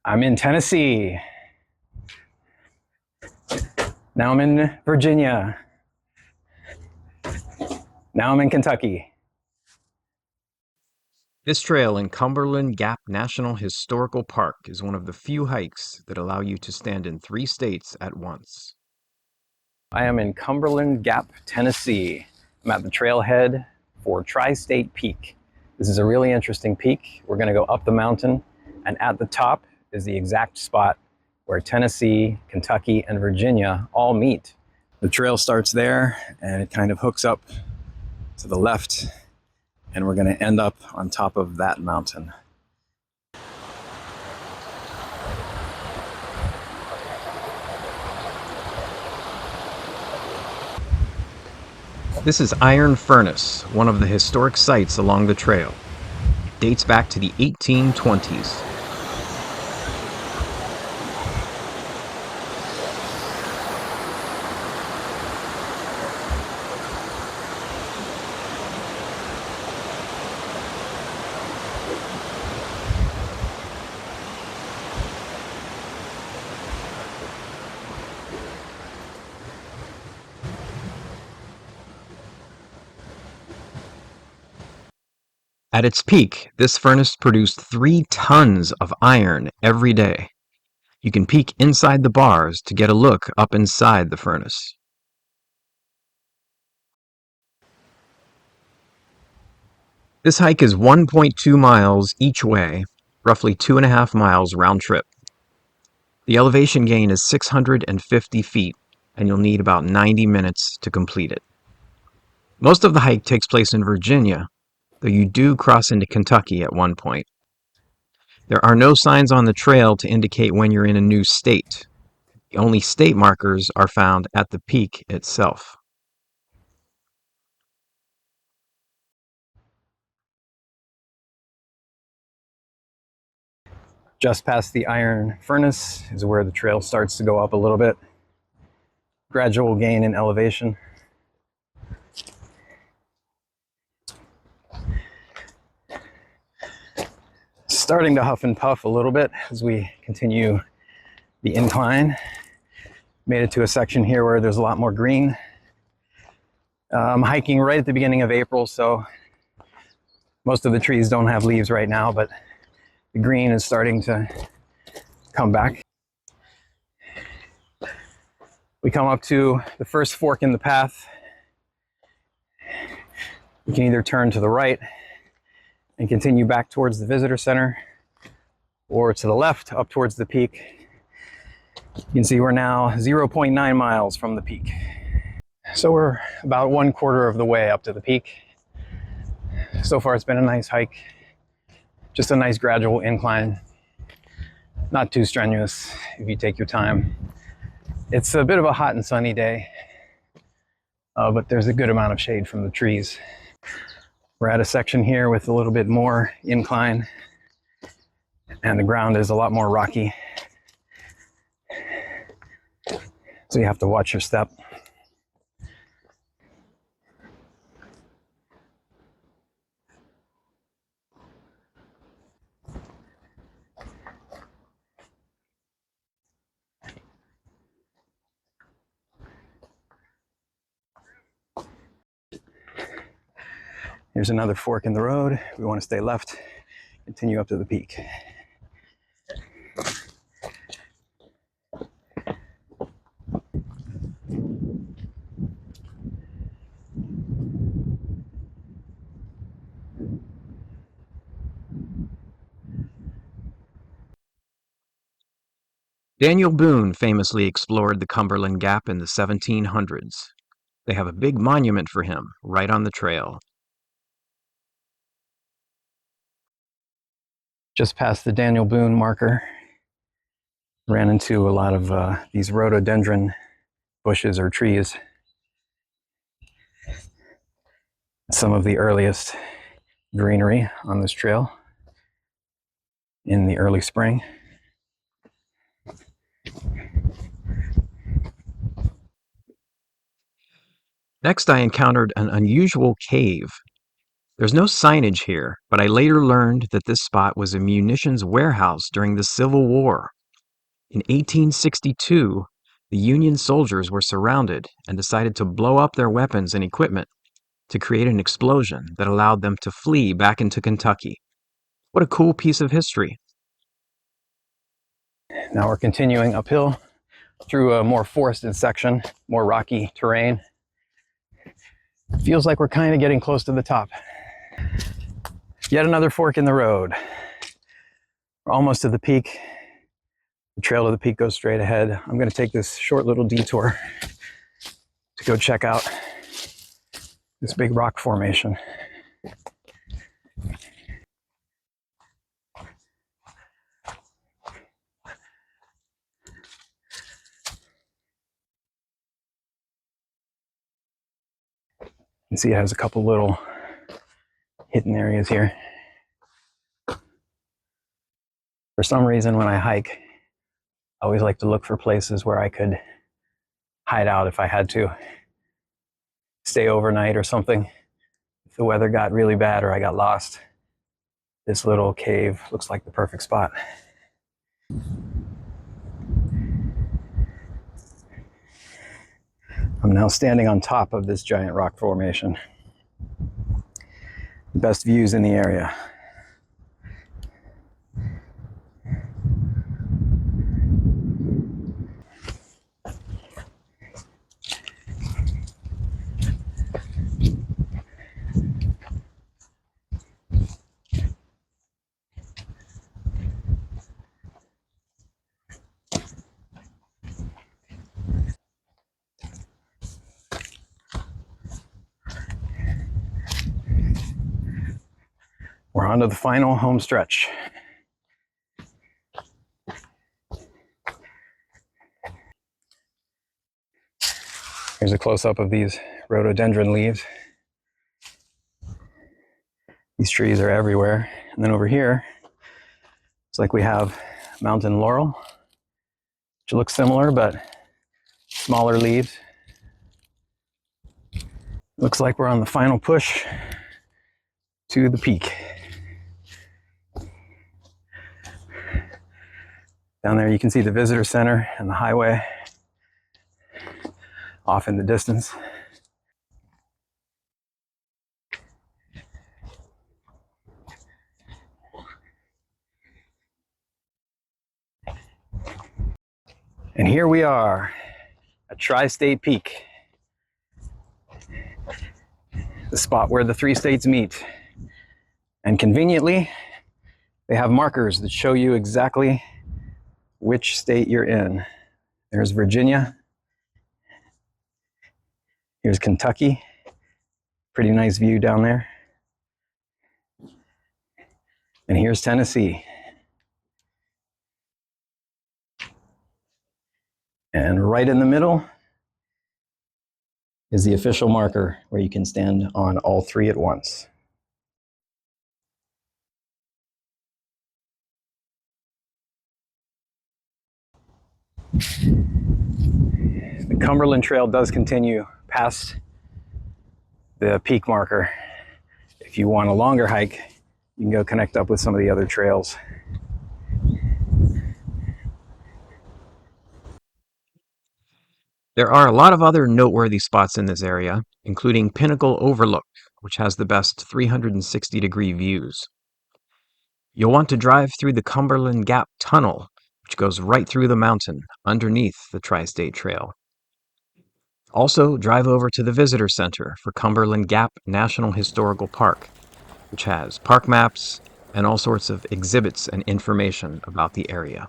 I'm in Tennessee. Now I'm in Virginia. Now I'm in Kentucky. This trail in Cumberland Gap National Historical Park is one of the few hikes that allow you to stand in 3 states at once. I am in Cumberland Gap, Tennessee. I'm at the trailhead for Tri-State Peak. This is a really interesting peak. We're going to go up the mountain, and at the top is the exact spot where Tennessee, Kentucky, and Virginia all meet. The trail starts there, and it kind of hooks up to the left, and we're going to end up on top of that mountain. This is Iron Furnace, one of the historic sites along the trail. It dates back to the 1820s. At its peak, this furnace produced 3 tons of iron every day. You can peek inside the bars to get a look up inside the furnace. This hike is 1.2 miles each way, roughly 2.5 miles round trip. The elevation gain is 650 feet, and you'll need about 90 minutes to complete it. Most of the hike takes place in Virginia, though you do cross into Kentucky at one point. There are no signs on the trail to indicate when you're in a new state. The only state markers are found at the peak itself. Just past the iron furnace is where the trail starts to go up a little bit. Gradual gain in elevation. Starting to huff and puff a little bit as we continue the incline. Made it to a section here where there's a lot more green. I'm hiking right at the beginning of April, so most of the trees don't have leaves right now, but the green is starting to come back. We come up to the first fork in the path. You can either turn to the right and continue back towards the visitor center, or to the left up towards the peak. You can see we're now 0.9 miles from the peak. So we're about 1/4 of the way up to the peak. So far it's been a nice hike. Just a nice gradual incline. Not too strenuous if you take your time. It's a bit of a hot and sunny day, but there's a good amount of shade from the trees. We're at a section here with a little bit more incline, and the ground is a lot more rocky. So you have to watch your step. Here's another fork in the road. We want to stay left, continue up to the peak. Daniel Boone famously explored the Cumberland Gap in the 1700s. They have a big monument for him right on the trail. Just past the Daniel Boone marker, ran into a lot of these rhododendron bushes or trees. Some of the earliest greenery on this trail in the early spring. Next, I encountered an unusual cave. There's no signage here, but I later learned that this spot was a munitions warehouse during the Civil War. In 1862, the Union soldiers were surrounded and decided to blow up their weapons and equipment to create an explosion that allowed them to flee back into Kentucky. What a cool piece of history. Now we're continuing uphill through a more forested section, more rocky terrain. Feels like we're kind of getting close to the top. Yet another fork in the road. We're almost to the peak. The trail to the peak goes straight ahead. I'm going to take this short little detour to go check out this big rock formation. You can see it has a couple little hidden areas here. For some reason, when I hike, I always like to look for places where I could hide out if I had to, stay overnight or something. If the weather got really bad or I got lost, this little cave looks like the perfect spot. I'm now standing on top of this giant rock formation. The best views in the area. We're on to the final home stretch. Here's a close-up of these rhododendron leaves. These trees are everywhere. And then over here, it's like we have mountain laurel, which looks similar, but smaller leaves. Looks like we're on the final push to the peak. Down there you can see the visitor center and the highway off in the distance. And here we are at Tri-State Peak, the spot where the three states meet. And conveniently, they have markers that show you exactly which state you're in. There's Virginia. Here's Kentucky. Pretty nice view down there. And here's Tennessee. And right in the middle is the official marker where you can stand on all three at once. The Cumberland Trail does continue past the peak marker. If you want a longer hike, you can go connect up with some of the other trails. There are a lot of other noteworthy spots in this area, including Pinnacle Overlook, which has the best 360-degree views. You'll want to drive through the Cumberland Gap Tunnel, which goes right through the mountain underneath the Tri-State Trail. Also, drive over to the Visitor Center for Cumberland Gap National Historical Park, which has park maps and all sorts of exhibits and information about the area.